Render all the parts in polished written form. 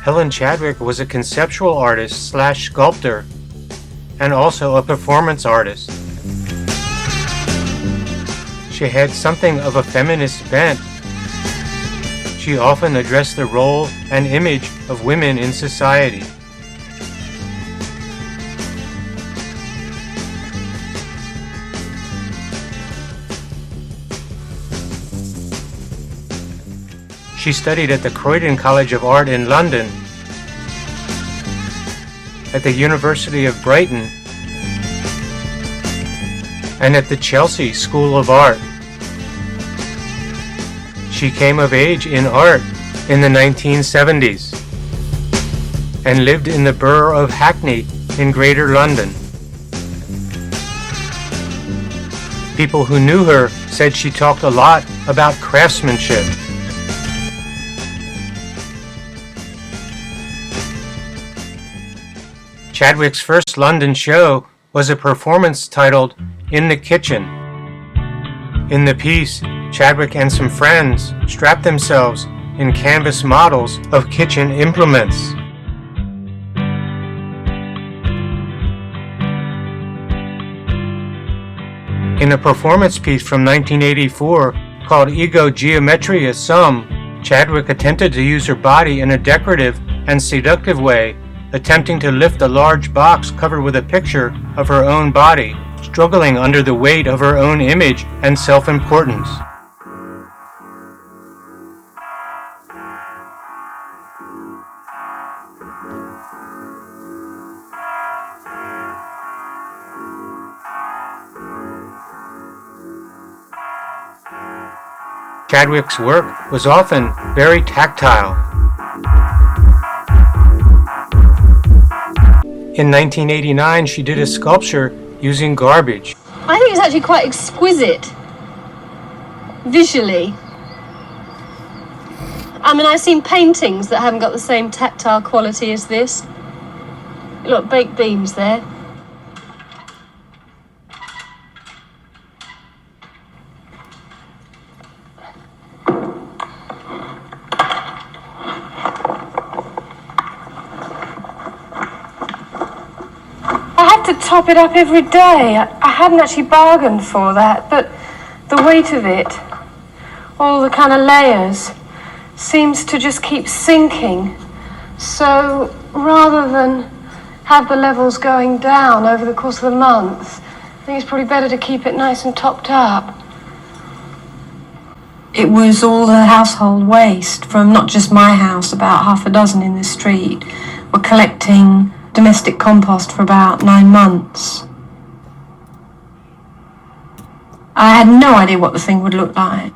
Helen Chadwick was a conceptual artist / sculptor and also a performance artist. She had something of a feminist bent. She often addressed the role and image of women in society. She studied at the Croydon College of Art in London, at the University of Brighton, and at the Chelsea School of Art. She came of age in art in the 1970s and lived in the borough of Hackney in Greater London. People who knew her said she talked a lot about craftsmanship. Chadwick's first London show was a performance titled "In the Kitchen." In the piece, Chadwick and some friends strapped themselves in canvas models of kitchen implements. In a performance piece from 1984 called Ego Geometria Sum, Chadwick attempted to use her body in a decorative and seductive way, attempting to lift a large box covered with a picture of her own body, struggling under the weight of her own image and self-importance. Chadwick's work was often very tactile. In 1989, she did a sculpture using garbage. I think it's actually quite exquisite, visually. I mean, I've seen paintings that haven't got the same tactile quality as this. Look, baked beams there. To top it up every day. I hadn't actually bargained for that, but the weight of it, all the kind of layers, seems to just keep sinking. So rather than have the levels going down over the course of the month, I think it's probably better to keep it nice and topped up. It was all the household waste from not just my house, about half a dozen in the street, were collecting domestic compost for about 9 months. I had no idea what the thing would look like.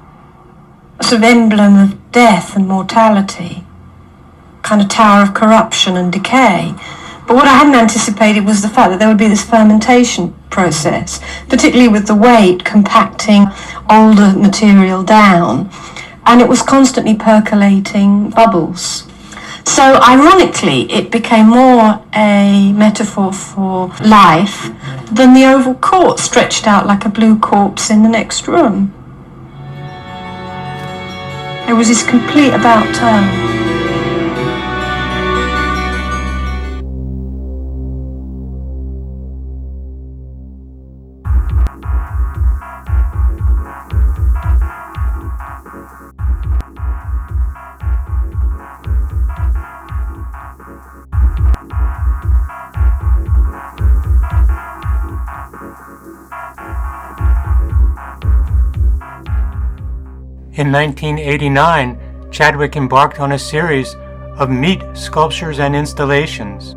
A sort of emblem of death and mortality, kind of tower of corruption and decay. But what I hadn't anticipated was the fact that there would be this fermentation process, particularly with the weight compacting older material down, and it was constantly percolating bubbles. So ironically, it became more a metaphor for life than the oval court stretched out like a blue corpse in the next room. It was this complete about turn. In 1989, Chadwick embarked on a series of meat sculptures and installations.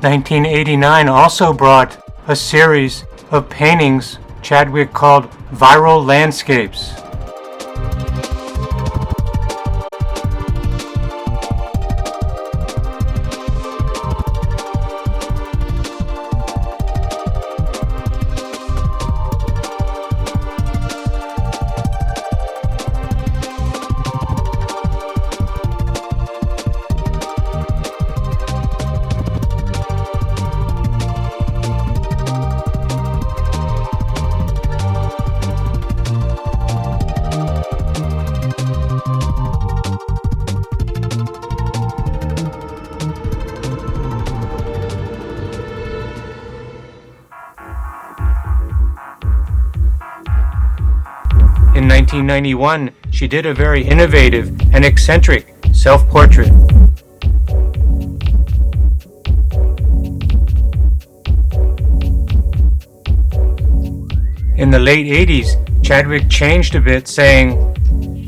1989 also brought a series of paintings Chadwick called Viral Landscapes. In 1991, she did a very innovative and eccentric self-portrait. In the late 80s, Chadwick changed a bit, saying,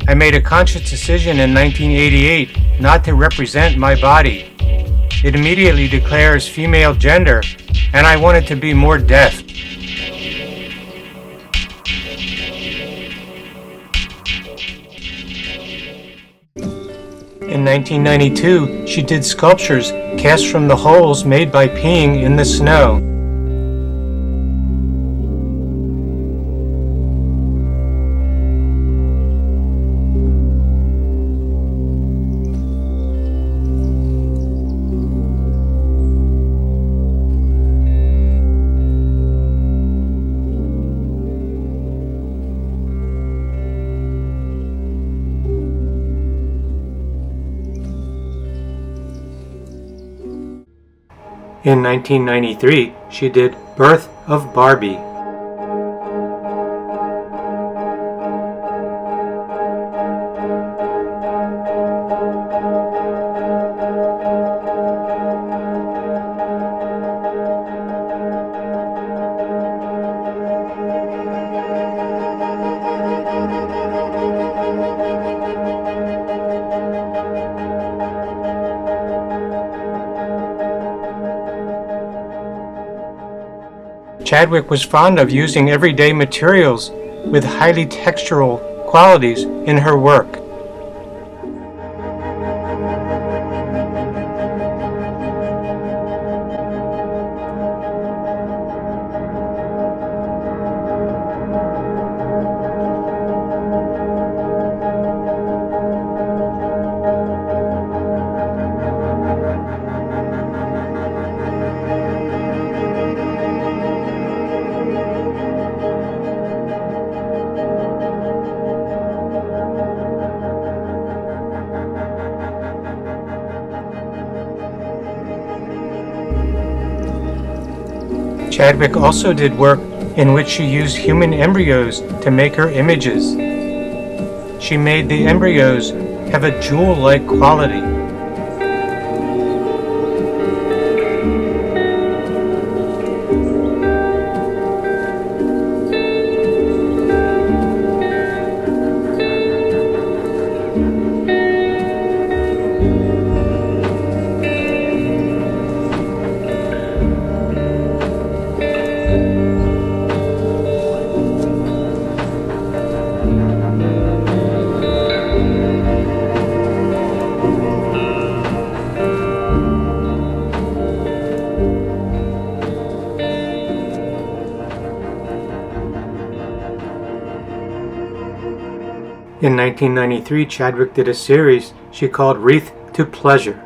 "I made a conscious decision in 1988 not to represent my body. It immediately declares female gender, and I wanted to be more deft." In 1992, she did sculptures cast from the holes made by peeing in the snow. In 1993, she did Birth of Barbie. Chadwick was fond of using everyday materials with highly textural qualities in her work. Chadwick also did work in which she used human embryos to make her images. She made the embryos have a jewel-like quality. In 1993, Chadwick did a series she called Wreath to Pleasure.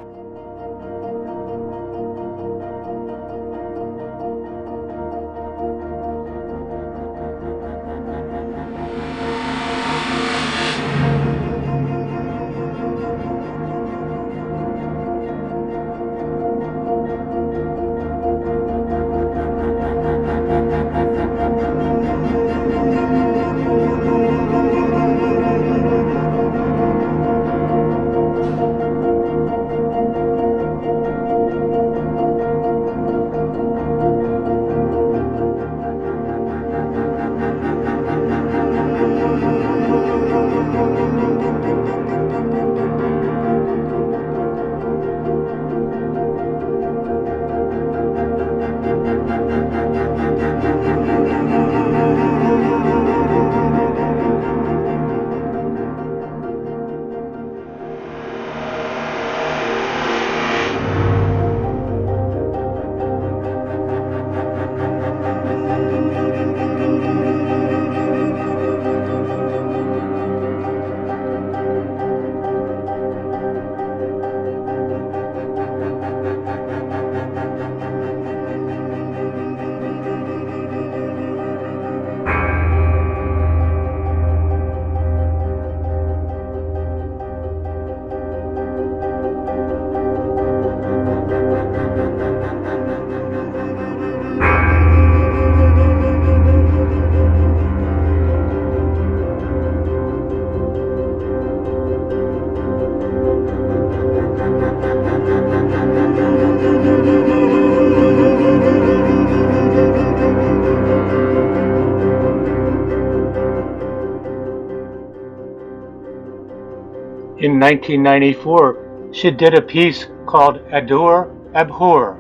In 1994, she did a piece called Adore, Abhor.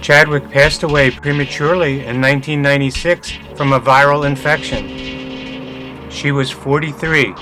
Chadwick passed away prematurely in 1996 from a viral infection. She was 43.